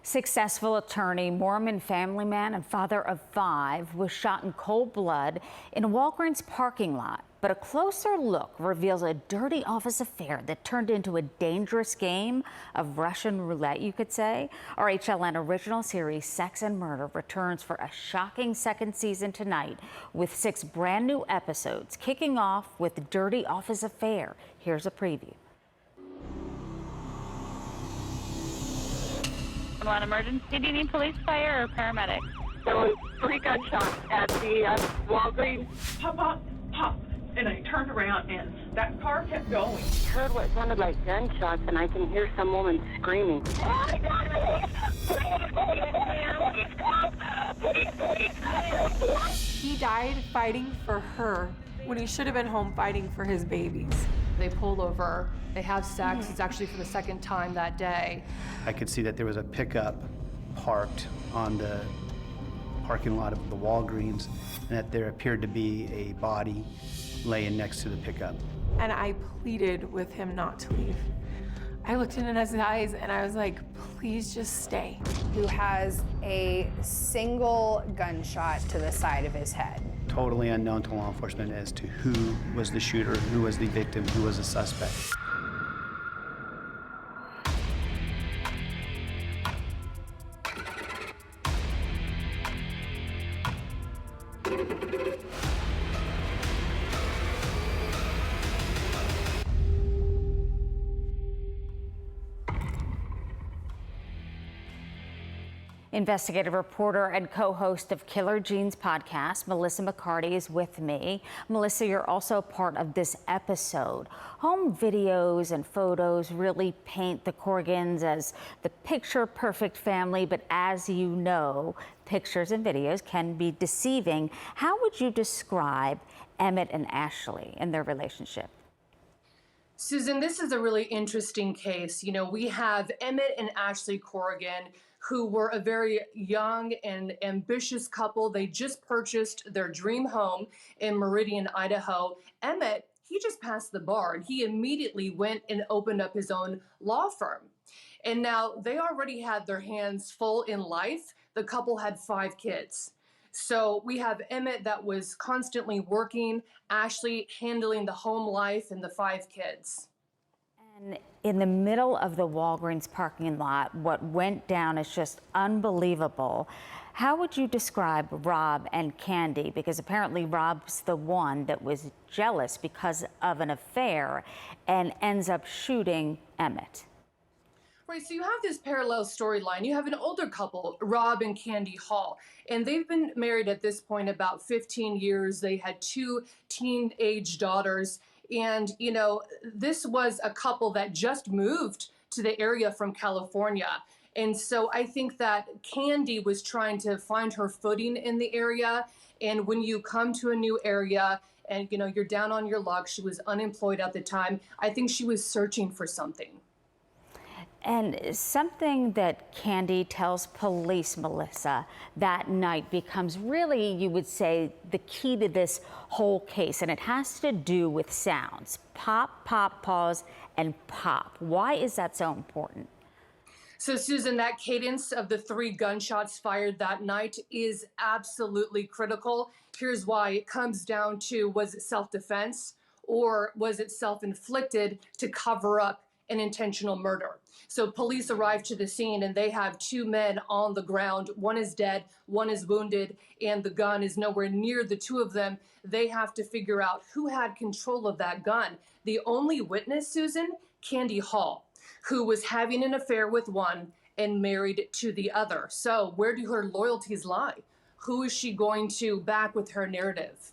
Successful attorney, Mormon family man, and father of 5 was shot in cold blood in a Walgreens parking lot. But a closer look reveals a dirty office affair that turned into a dangerous game of Russian roulette, you could say. Our HLN original series, Sex and Murder, returns for a shocking second season tonight with 6 brand new episodes, kicking off with Dirty Office Affair. Here's a preview. One emergency. Do you need police, fire, or paramedic? There was 3 gunshots at the Walgreens. Pop, pop, pop. And I turned around and that car kept going. I heard what sounded like gunshots and I can hear some woman screaming. He died fighting for her when he should have been home fighting for his babies. They pull over, they have sex. It's actually for the second time that day. I could see that there was a pickup parked on the parking lot of the Walgreens, and that there appeared to be a body laying next to the pickup. And I pleaded with him not to leave. I looked in his eyes and I was like, please just stay. Who has a single gunshot to the side of his head. Totally unknown to law enforcement as to who was the shooter, who was the victim, who was the suspect. Investigative reporter and co-host of Killer Gene's podcast, Melissa McCarty, is with me. Melissa, you're also part of this episode. Home videos and photos really paint the Corrigans as the picture-perfect family, but as you know, pictures and videos can be deceiving. How would you describe Emmett and Ashley and their relationship? Susan, this is a really interesting case. You know, we have Emmett and Ashley Corrigan, who were a very young and ambitious couple. They just purchased their dream home in Meridian, Idaho. Emmett, he just passed the bar and he immediately went and opened up his own law firm. And now they already had their hands full in life. The couple had 5 kids. So we have Emmett that was constantly working, Ashley handling the home life and the 5 kids. And in the middle of the Walgreens parking lot, what went down is just unbelievable. How would you describe Rob and Candy? Because apparently Rob's the one that was jealous because of an affair and ends up shooting Emmett. Right, so you have this parallel storyline. You have an older couple, Rob and Candy Hall, and they've been married at this point about 15 years. They had 2 teenage daughters. And, you know, this was a couple that just moved to the area from California. And so I think that Candy was trying to find her footing in the area. And when you come to a new area and, you know, you're down on your luck, she was unemployed at the time. I think she was searching for something. And something that Candy tells police, Melissa, that night becomes really, you would say, the key to this whole case. And it has to do with sounds. Pop, pop, pause, and pop. Why is that so important? So, Susan, that cadence of the 3 gunshots fired that night is absolutely critical. Here's why. It comes down to, was it self-defense or was it self-inflicted to cover up an intentional murder? So police arrived to the scene and they have 2 men on the ground. One is dead, one is wounded, and the gun is nowhere near the 2 of them. They have to figure out who had control of that gun. The only witness, Susan, Candy Hall, who was having an affair with one and married to the other. So where do her loyalties lie? Who is she going to back with her narrative?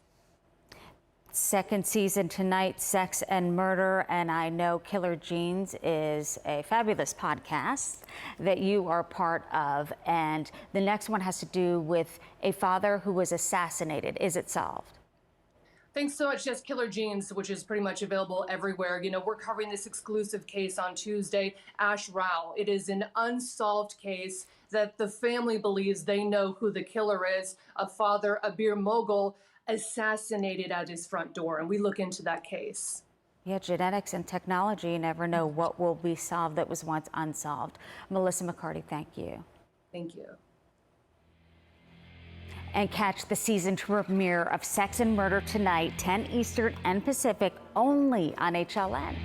Second season tonight, Sex and Murder, and I know Killer Gene's is a fabulous podcast that you are part of, and the next one has to do with a father who was assassinated. Is it solved? Thanks so much. Yes, Killer Gene's, which is pretty much available everywhere. You know, we're covering this exclusive case on Tuesday, Ash Rao. It is an unsolved case that the family believes they know who the killer is, a father, a beer mogul, assassinated at his front door, and we look into that case. Yeah, genetics and technology, you never know what will be solved that was once unsolved. Melissa McCarty, thank you. Thank you. And catch the season premiere of Sex and Murder tonight, 10 Eastern and Pacific, only on HLN.